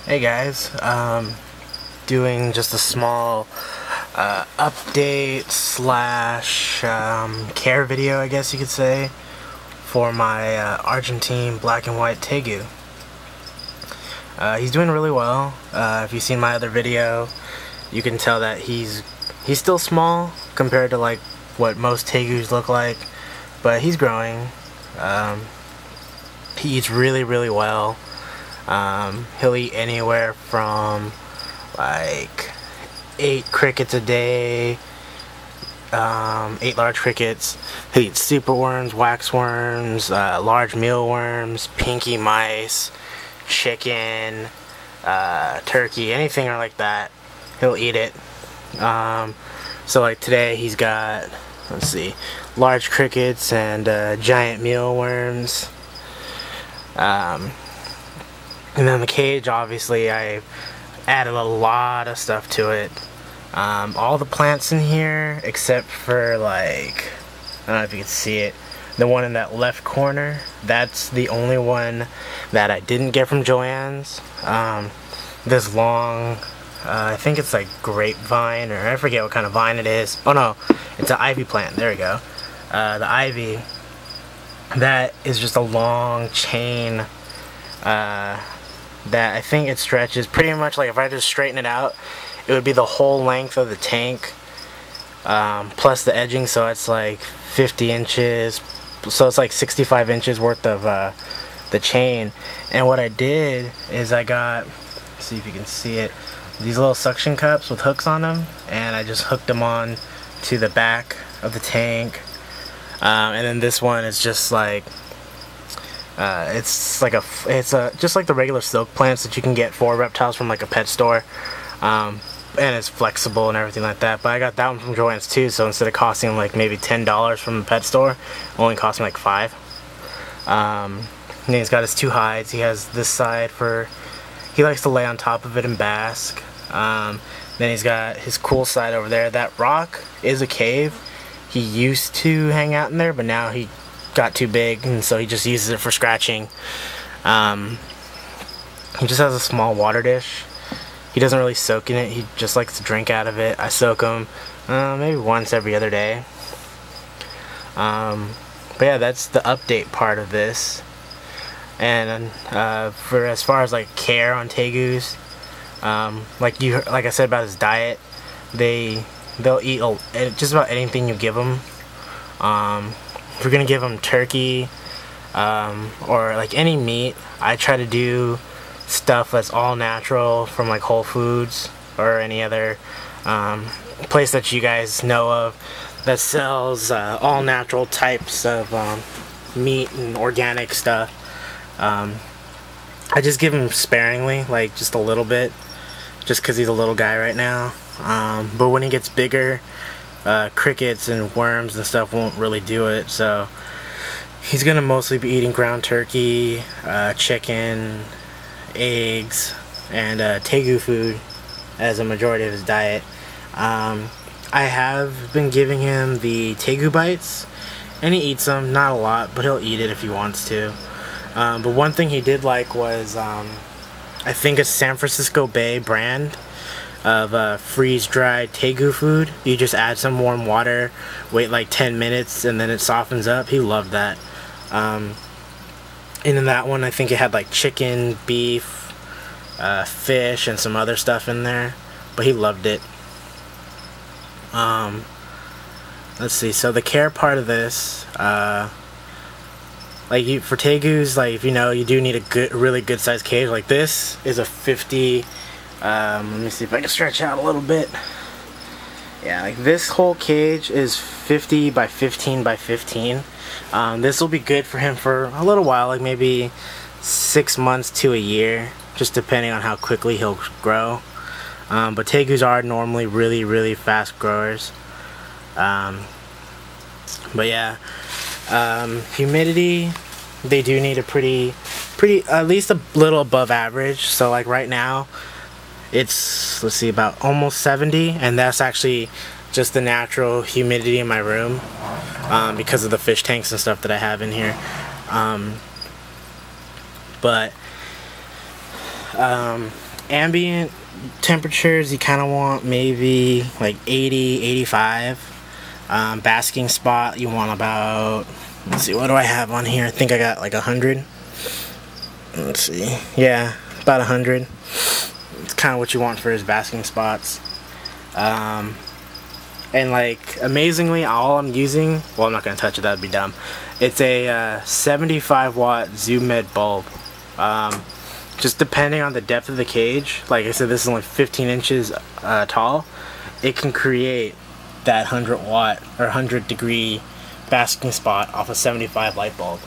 Hey guys, doing just a small update slash care video, I guess you could say, for my Argentine black and white tegu. He's doing really well. If you've seen my other video, you can tell that he's still small compared to like what most tegus look like, but he's growing. He eats really well. He'll eat anywhere from like 8 crickets a day, 8 large crickets. He'll eat superworms, waxworms, large mealworms, pinky mice, chicken, turkey, anything like that. He'll eat it. So like today he's got, let's see, large crickets and giant mealworms. And then the cage, obviously, I added a lot of stuff to it. All the plants in here, except for like, I don't know if you can see it, the one in that left corner, that's the only one that I didn't get from Joann's. This long, I think it's like grapevine, or I forget what kind of vine it is. Oh no, it's an ivy plant, there we go. The ivy, that is just a long chain, that I think it stretches pretty much, like if I just straighten it out, it would be the whole length of the tank, plus the edging, so it's like 50 inches, so it's like 65 inches worth of the chain. And what I did is I got, let's see if you can see it, these little suction cups with hooks on them, and I just hooked them on to the back of the tank. And then this one is just like, it's just like the regular silk plants that you can get for reptiles from like a pet store, and it's flexible and everything like that. But I got that one from Joann's too, so instead of costing like maybe $10 from the pet store, it only cost me like $5. And he's got his 2 hides. He has this side for, he likes to lay on top of it and bask. Then he's got his cool side over there. That rock is a cave. He used to hang out in there, but now he got too big, and so he just uses it for scratching. He just has a small water dish. He doesn't really soak in it, he just likes to drink out of it. I soak him maybe once every other day. But yeah, that's the update part of this. And for as far as like care on tegus, like I said about his diet, they'll eat just about anything you give them. If you're gonna give them turkey, or like any meat, I try to do stuff that's all natural from like Whole Foods or any other place that you guys know of that sells all natural types of meat and organic stuff. I just give him sparingly, like just a little bit, just because he's a little guy right now. But when he gets bigger, crickets and worms and stuff won't really do it, so he's gonna mostly be eating ground turkey, chicken, eggs, and tegu food as a majority of his diet. I have been giving him the tegu bites, and he eats them, not a lot, but he'll eat it if he wants to. But one thing he did like was, I think a San Francisco Bay brand of freeze-dried tegu food. You just add some warm water, wait like 10 minutes, and then it softens up. He loved that. And in that one, I think it had like chicken, beef, fish, and some other stuff in there, but he loved it. Let's see, so the care part of this, like for tegus, like if you know, you do need a really good sized cage. Like this is a 50, let me see if I can stretch out a little bit. Yeah, like this whole cage is 50 by 15 by 15. This will be good for him for a little while, like maybe 6 months to a year, just depending on how quickly he'll grow. But tegus are normally really fast growers. But yeah, humidity, they do need a pretty at least a little above average. So like right now it's, let's see, about almost 70, and that's actually just the natural humidity in my room, because of the fish tanks and stuff that I have in here. But ambient temperatures, you kind of want maybe like 80, 85. Basking spot, you want about, let's see, what do I have on here? I think I got like 100. Let's see, yeah, about 100. It's kind of what you want for his basking spots. And like, amazingly, all I'm using, well, I'm not going to touch it, that'd be dumb. It's a 75 watt Zoom Med bulb. Just depending on the depth of the cage, like I said, this is only 15 inches tall, it can create that 100 watt or 100 degree basking spot off a 75 light bulb.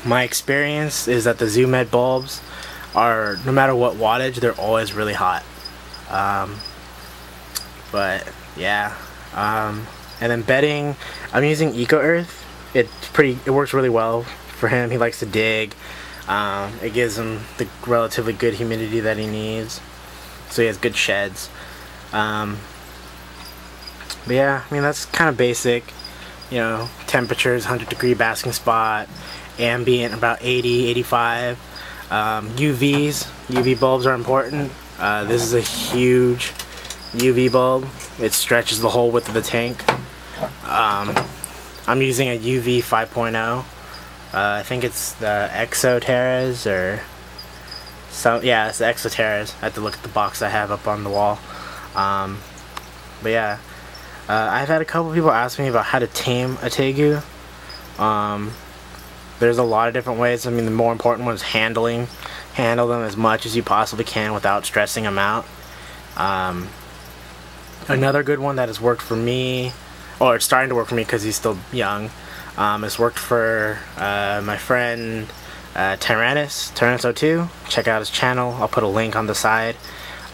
My experience is that the Zoom Med bulbs are, no matter what wattage, they're always really hot. But yeah, and then bedding, I'm using Eco Earth. It works really well for him. He likes to dig. It gives him the relatively good humidity that he needs, so he has good sheds. But yeah, I mean, that's kind of basic. You know, temperatures, 100 degree basking spot, ambient about 80, 85. UV bulbs are important. This is a huge UV bulb. It stretches the whole width of the tank. I'm using a UV 5.0. I think it's the Exoterras or some, yeah, it's the Exoterras. I have to look at the box I have up on the wall. But yeah, I've had a couple people ask me about how to tame a tegu. There's a lot of different ways. I mean, the more important one is handling. Handle them as much as you possibly can without stressing them out. Another good one that has worked for me, or it's starting to work for me because he's still young, it's worked for my friend Tyrannis02. Check out his channel. I'll put a link on the side.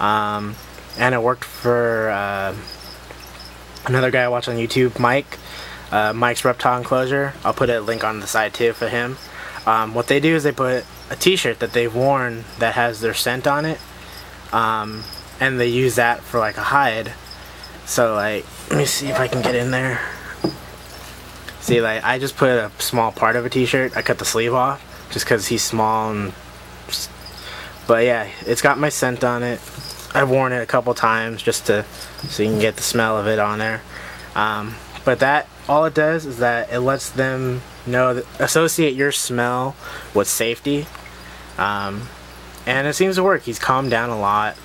And it worked for another guy I watch on YouTube, Mike. Mike's Reptilenclosure. I'll put a link on the side too for him. What they do is they put a t-shirt that they've worn that has their scent on it, and they use that for like a hide. So like, let me see if I can get in there. See, like, I just put a small part of a t-shirt. I cut the sleeve off just because he's small, and but yeah, it's got my scent on it. I've worn it a couple times just so you can get the smell of it on there. But that, all it does is that it lets them know that, associate your smell with safety. And it seems to work. He's calmed down a lot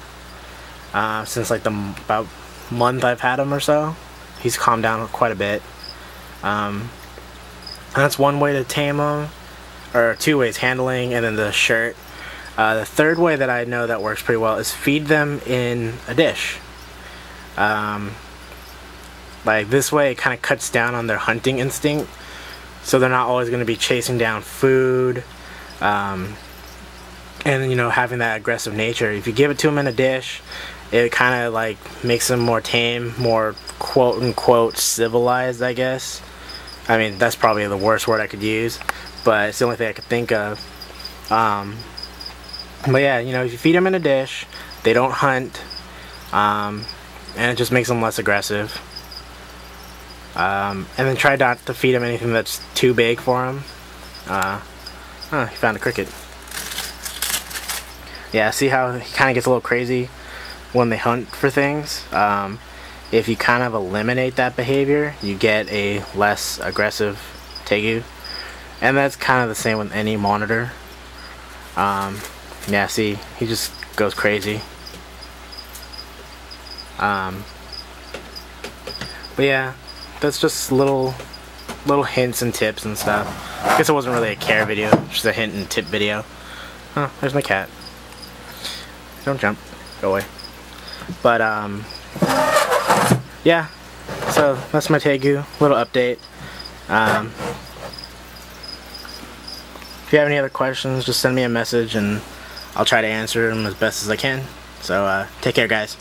since like about month I've had him or so. He's calmed down quite a bit. And that's one way to tame them, or two ways: handling and then the shirt. The third way that I know that works pretty well is feed them in a dish. Like this way, it kind of cuts down on their hunting instinct, so they're not always going to be chasing down food, and you know, having that aggressive nature. If you give it to them in a dish, it kind of like makes them more tame, more quote-unquote civilized, I guess. I mean, that's probably the worst word I could use, but it's the only thing I could think of. But yeah, you know, if you feed them in a dish, they don't hunt, and it just makes them less aggressive. And then try not to feed them anything that's too big for them. He found a cricket. Yeah, see how he kind of gets a little crazy when they hunt for things? If you kind of eliminate that behavior, you get a less aggressive tegu. And that's kind of the same with any monitor. Yeah, see, he just goes crazy. But yeah, that's just little hints and tips and stuff. I guess it wasn't really a care video, just a hint and tip video. Oh, there's my cat. Don't jump. Go away. But, yeah. So, that's my tegu. Little update. If you have any other questions, just send me a message and I'll try to answer them as best as I can. So, take care, guys.